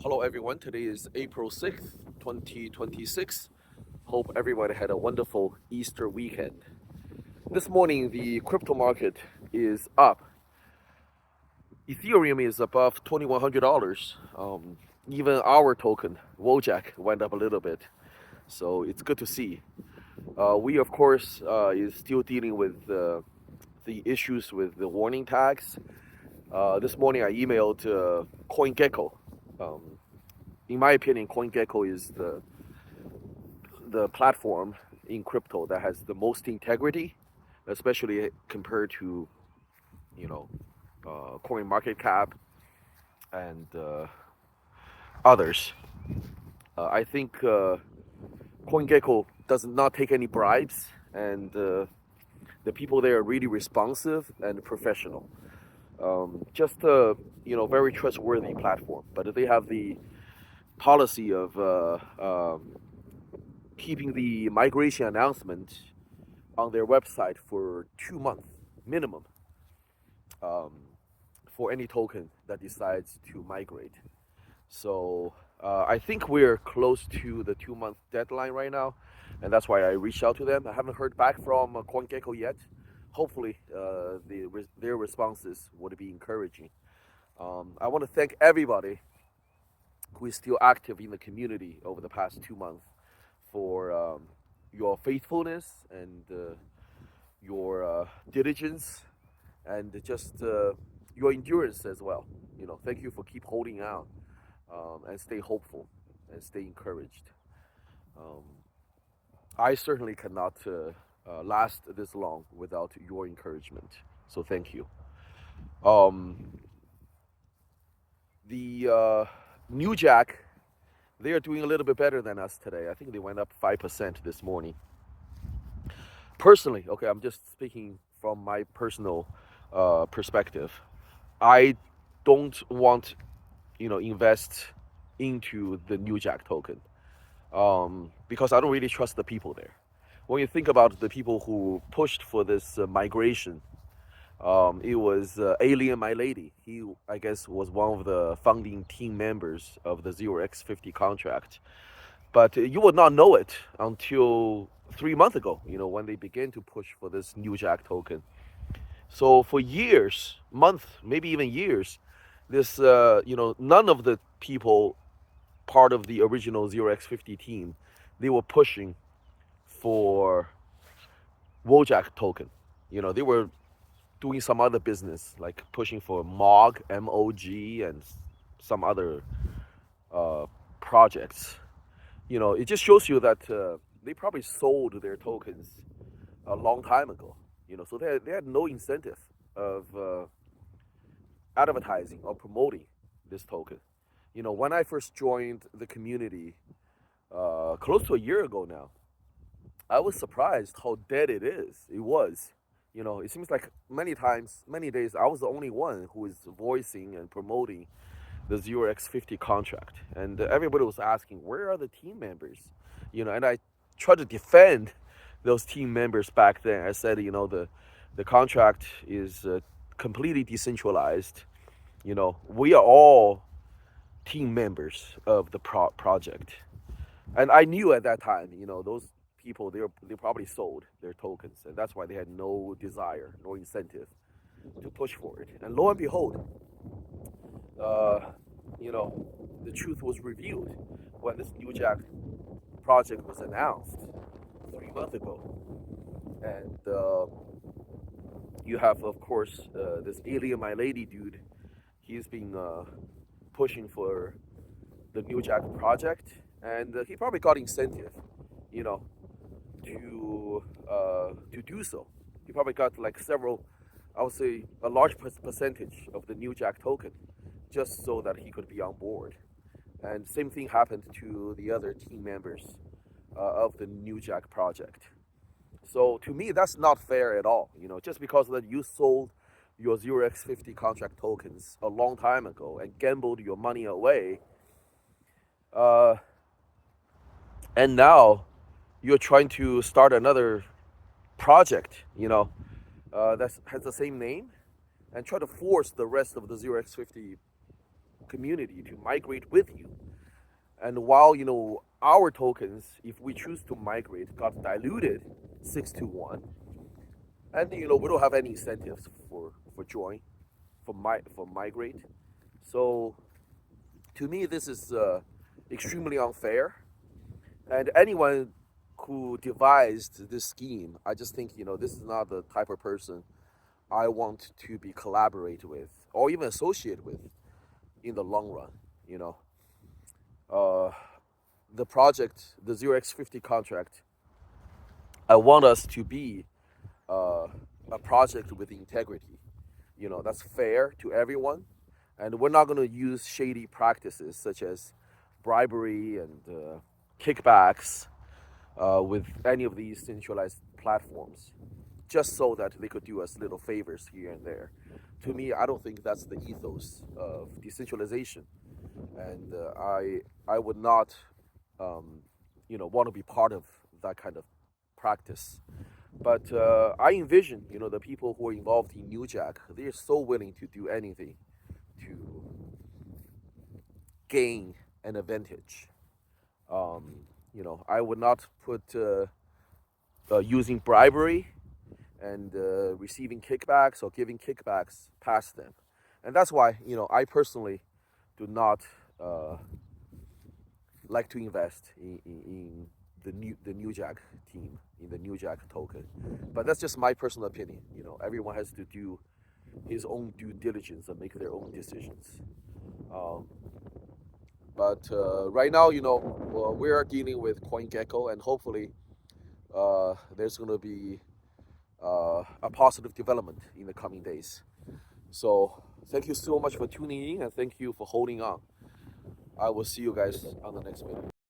Hello everyone, today is April 6th, 2026. Hope everybody had a wonderful Easter weekend. This morning the crypto market is up. Ethereum is above $2,100. Even our token, Wojak, went up a little bit. So it's good to see. We of course is still dealing with the issues with the warning tags. This morning I emailed CoinGecko. In my opinion, CoinGecko is the platform in crypto that has the most integrity, especially compared to, you know, CoinMarketCap and others. I think CoinGecko does not take any bribes, and the people there are really responsive and professional. Just a very trustworthy platform, but they have the policy of keeping the migration announcement on their website for 2 months minimum, for any token that decides to migrate. So I think we're close to the 2 month deadline right now, and that's why I reached out to them. I haven't heard back from CoinGecko yet. Hopefully, their responses would be encouraging. I want to thank everybody who is still active in the community over the past 2 months for your faithfulness and your diligence and just your endurance as well. Thank you for keep holding out, and stay hopeful and stay encouraged. Um, I certainly cannot last this long without your encouragement. So thank you. Um, the New Jack, they are doing a little bit better than us today. I think they went up 5% this morning. Personally, okay, I'm just speaking from my personal perspective. I don't want, invest into the New Jack token, because I don't really trust the people there. When you think about the people who pushed for this migration, it was Alien My Lady. He, I guess, was one of the founding team members of the 0x50 contract. But you would not know it until 3 months ago, when they began to push for this New Jack token. So for years, months, maybe even years, this, none of the people part of the original 0x50 team, they were pushing for Wojak token. They were doing some other business, like pushing for MOG, and some other projects. It just shows you that they probably sold their tokens a long time ago. So they had no incentive of advertising or promoting this token. When I first joined the community close to a year ago now, I was surprised how dead it is. It was. It seems like many times, many days, I was the only one who is voicing and promoting the 0x50 contract. And everybody was asking, where are the team members? And I tried to defend those team members back then. I said, the contract is completely decentralized. We are all team members of the project. And I knew at that time, those people, they probably sold their tokens, and that's why they had no desire, no incentive to push for it. And lo and behold, uh, the truth was revealed when this New Jack project was announced 3 months ago. And you have, of course, this Alien My Lady dude. He's been pushing for the New Jack project, and he probably got incentive, you know, to do so. He probably got like several, I would say, a large percentage of the New Jack token, just so that he could be on board. And same thing happened to the other team members of the New Jack project. So to me, that's not fair at all. Just because that you sold your 0x50 contract tokens a long time ago and gambled your money away, uh, and now you're trying to start another project, that has the same name, and try to force the rest of the 0x50 community to migrate with you. And while our tokens, if we choose to migrate, got diluted 6 to 1, and we don't have any incentives for join, for migrate. So to me, this is extremely unfair. And anyone who devised this scheme, I just think this is not the type of person I want to be collaborate with or even associate with in the long run. You know, uh, the project, the 0x50 contract, I want us to be uh, a project with integrity. That's fair to everyone, and we're not going to use shady practices such as bribery and kickbacks with any of these centralized platforms, just so that they could do us little favors here and there. To me, I don't think that's the ethos of decentralization, and I would not, want to be part of that kind of practice. But I envision, the people who are involved in Wojak, they're so willing to do anything to gain an advantage. I would not put using bribery and receiving kickbacks or giving kickbacks past them, and that's why I personally do not like to invest in the New Jack team, in the New Jack token. But that's just my personal opinion. Everyone has to do his own due diligence and make their own decisions. Um, but right now, we are dealing with CoinGecko, and hopefully, there's going to be a positive development in the coming days. So, thank you so much for tuning in, and thank you for holding on. I will see you guys on the next video.